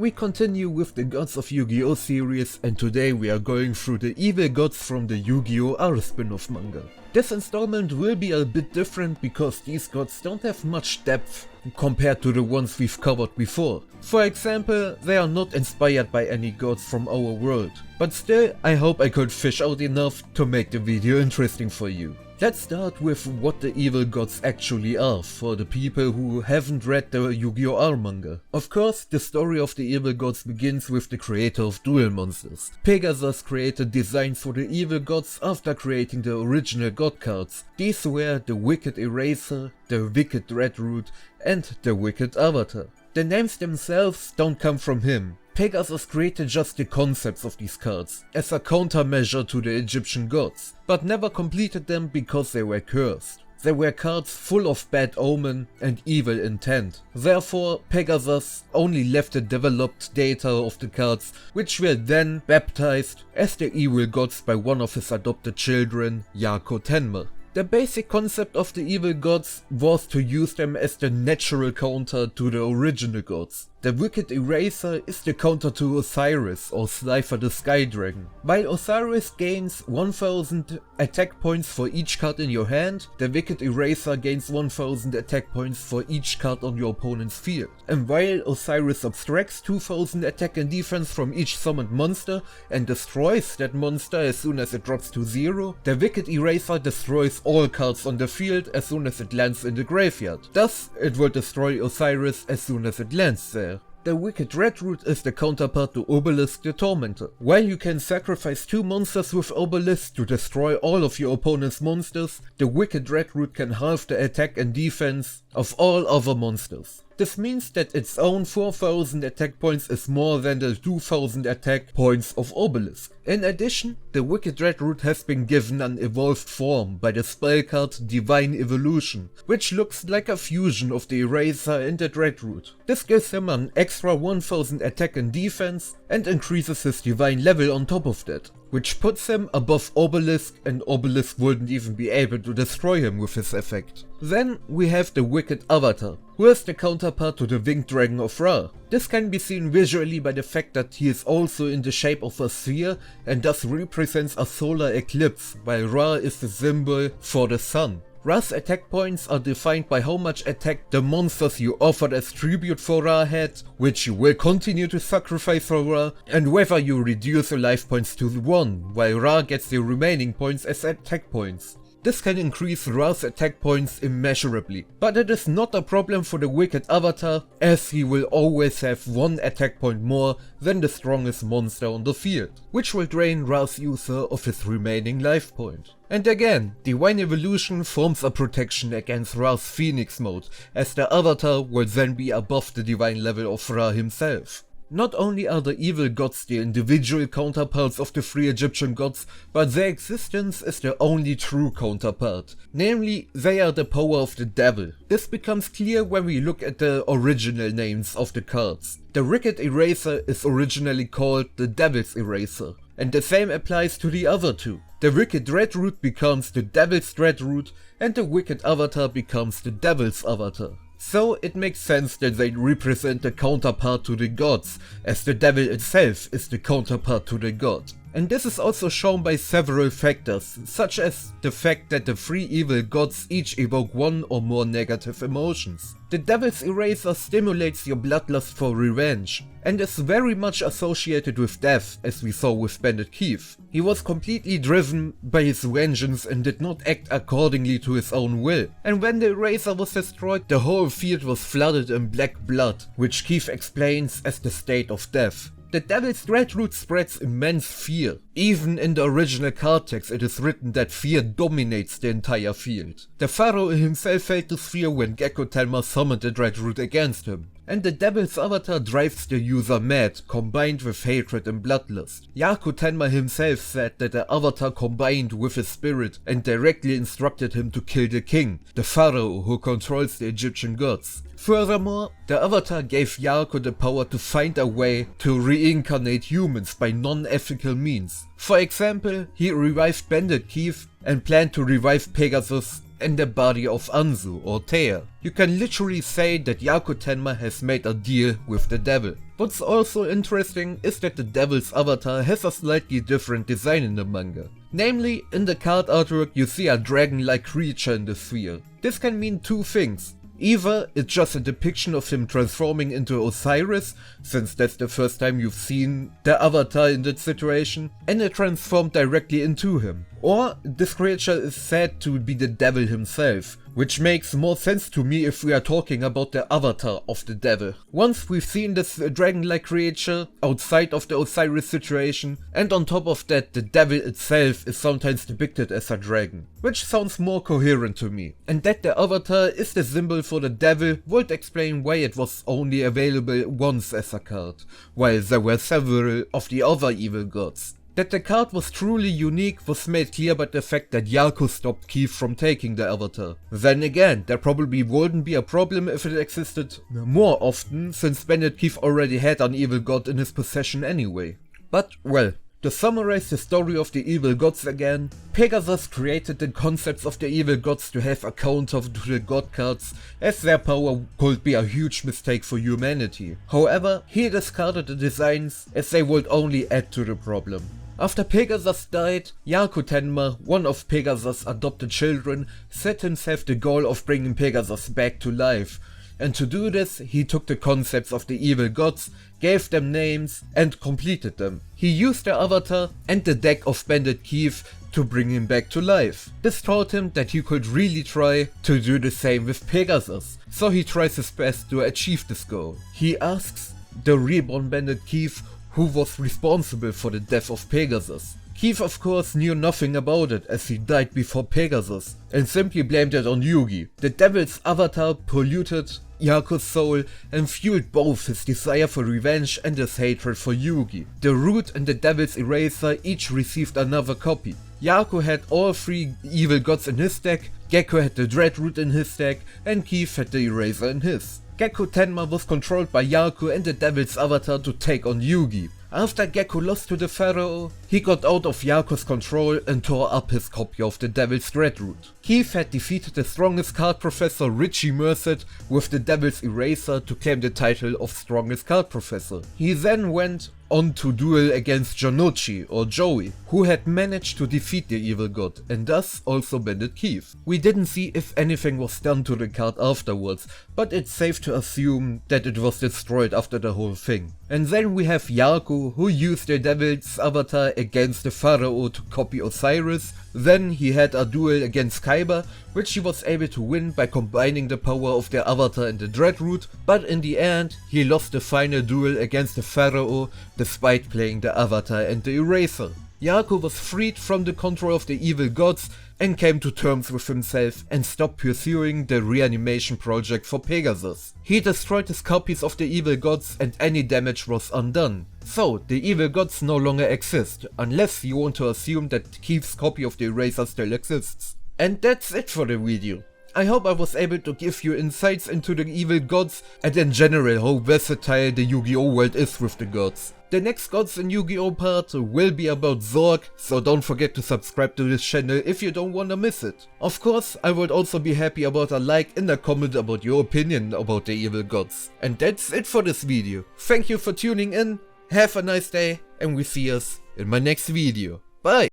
We continue with the Gods of Yu-Gi-Oh series, and today we are going through the evil gods from the Yu-Gi-Oh! R spin-off manga. This installment will be a bit different because these gods don't have much depth compared to the ones we've covered before. For example, they are not inspired by any gods from our world, but still I hope I could fish out enough to make the video interesting for you. Let's start with what the evil gods actually are for the people who haven't read the Yu-Gi-Oh! R manga. Of course, the story of the evil gods begins with the creator of duel monsters. Pegasus created designs for the evil gods after creating the original god cards. These were the Wicked Eraser, the Wicked Dreadroot and the Wicked Avatar. The names themselves don't come from him. Pegasus created just the concepts of these cards, as a countermeasure to the Egyptian gods, but never completed them because they were cursed. They were cards full of bad omen and evil intent. Therefore, Pegasus only left the developed data of the cards, which were then baptized as the evil gods by one of his adopted children, Yugioh. The basic concept of the evil gods was to use them as the natural counter to the original gods. The Wicked Eraser is the counter to Osiris or Slifer the Sky Dragon. While Osiris gains 1000 attack points for each card in your hand, the Wicked Eraser gains 1000 attack points for each card on your opponent's field. And while Osiris subtracts 2000 attack and defense from each summoned monster and destroys that monster as soon as it drops to 0, the Wicked Eraser destroys all cards on the field as soon as it lands in the graveyard. Thus, it will destroy Osiris as soon as it lands there. The Wicked Dreadroot is the counterpart to Obelisk the Tormentor. While you can sacrifice 2 monsters with Obelisk to destroy all of your opponent's monsters, the Wicked Dreadroot can halve the attack and defense of all other monsters. This means that its own 4000 attack points is more than the 2000 attack points of Obelisk. In addition, the Wicked Dreadroot has been given an evolved form by the spell card Divine Evolution, which looks like a fusion of the Eraser and the Dreadroot. This gives him an extra 1000 attack and defense and increases his divine level on top of that, which puts him above Obelisk, and Obelisk wouldn't even be able to destroy him with his effect. Then we have the Wicked Avatar, who is the counterpart to the Winged Dragon of Ra. This can be seen visually by the fact that he is also in the shape of a sphere and thus represents a solar eclipse, while Ra is the symbol for the sun. Ra's attack points are defined by how much attack the monsters you offered as tribute for Ra had, which you will continue to sacrifice for Ra, and whether you reduce your life points to 1, while Ra gets the remaining points as attack points. This can increase Ra's attack points immeasurably, but it is not a problem for the Wicked Avatar, as he will always have 1 attack point more than the strongest monster on the field, which will drain Ra's user of his remaining life point. And again, Divine Evolution forms a protection against Ra's Phoenix mode, as the Avatar will then be above the divine level of Ra himself. Not only are the evil gods the individual counterparts of the 3 Egyptian gods, but their existence is the only true counterpart. Namely, they are the power of the devil. This becomes clear when we look at the original names of the cards. The Wicked Eraser is originally called the Devil's Eraser, and the same applies to the other 2. The Wicked Dreadroot becomes the Devil's Dreadroot, and the Wicked Avatar becomes the Devil's Avatar. So it makes sense that they represent the counterpart to the gods, as the devil itself is the counterpart to the god. And this is also shown by several factors, such as the fact that the 3 evil gods each evoke 1 or more negative emotions. The Devil's Eraser stimulates your bloodlust for revenge, and is very much associated with death, as we saw with Bandit Keith. He was completely driven by his vengeance and did not act accordingly to his own will. And when the Eraser was destroyed, the whole field was flooded in black blood, which Keith explains as the state of death. The Devil's Dreadroot spreads immense fear. Even in the original card text it is written that fear dominates the entire field. The Pharaoh himself felt this fear when Yugioh summoned the Dreadroot against him. And the Devil's Avatar drives the user mad, combined with hatred and bloodlust. Yugioh himself said that the Avatar combined with his spirit and directly instructed him to kill the king, the Pharaoh who controls the Egyptian gods. Furthermore, the Avatar gave Yugioh the power to find a way to reincarnate humans by non-ethical means. For example, he revived Bandit Keith and planned to revive Pegasus in the body of Anzu or Thea. You can literally say that Yaku Tenma has made a deal with the devil. What's also interesting is that the devil's avatar has a slightly different design in the manga. Namely, in the card artwork you see a dragon-like creature in the sphere. This can mean two things. Either it's just a depiction of him transforming into Osiris, since that's the first time you've seen the avatar in that situation, and it transformed directly into him. Or this creature is said to be the devil himself, which makes more sense to me if we are talking about the avatar of the devil. Once we've seen this dragon-like creature outside of the Osiris situation, and on top of that the devil itself is sometimes depicted as a dragon, which sounds more coherent to me. And that the avatar is the symbol for the devil would explain why it was only available once as a card, while there were several of the other evil gods. That the card was truly unique was made clear by the fact that Yaku stopped Keith from taking the avatar. Then again, there probably wouldn't be a problem if it existed more often, since Bandit Keith already had an evil god in his possession anyway. But well, to summarize the story of the evil gods again, Pegasus created the concepts of the evil gods to have a counter to the god cards, as their power could be a huge mistake for humanity. However, he discarded the designs as they would only add to the problem. After Pegasus died, Yaku Tenma, one of Pegasus' adopted children, set himself the goal of bringing Pegasus back to life. And to do this, he took the concepts of the evil gods, gave them names, and completed them. He used the avatar and the deck of Bandit Keith to bring him back to life. This taught him that he could really try to do the same with Pegasus, so he tries his best to achieve this goal. He asks the reborn Bandit Keith who was responsible for the death of Pegasus. Keith of course knew nothing about it as he died before Pegasus, and simply blamed it on Yugi. The devil's avatar polluted Yaku's soul and fueled both his desire for revenge and his hatred for Yugi. The root and the devil's eraser each received another copy. Yaku had all three evil gods in his deck, Gekko had the Dreadroot in his deck, and Keith had the eraser in his. Gekko Tenma was controlled by Yaku and the devil's avatar to take on Yugi. After Gekko lost to the Pharaoh, he got out of Yaku's control and tore up his copy of the Devil's Dreadroot. Keith had defeated the strongest card professor Richie Merced with the Devil's Eraser to claim the title of strongest card professor. He then went on to duel against Jonochi or Joey, who had managed to defeat the evil god and thus also Bandit Keith. We didn't see if anything was done to the card afterwards, but it's safe to assume that it was destroyed after the whole thing. And then we have Yaku, who used the devil's avatar against the Pharaoh to copy Osiris. Then he had a duel against Kaiba, which he was able to win by combining the power of the avatar and the Dreadroot, but in the end he lost the final duel against the Pharaoh despite playing the avatar and the eraser. Yaku was freed from the control of the evil gods and came to terms with himself and stopped pursuing the reanimation project for Pegasus. He destroyed his copies of the evil gods and any damage was undone. So, the evil gods no longer exist, unless you want to assume that Keith's copy of the eraser still exists. And that's it for the video. I hope I was able to give you insights into the evil gods and in general how versatile the Yu-Gi-Oh world is with the gods. The next Gods in Yu-Gi-Oh part will be about Zorg, so don't forget to subscribe to this channel if you don't wanna miss it. Of course, I would also be happy about a like and a comment about your opinion about the evil gods. And that's it for this video. Thank you for tuning in, have a nice day, and we see us in my next video. Bye!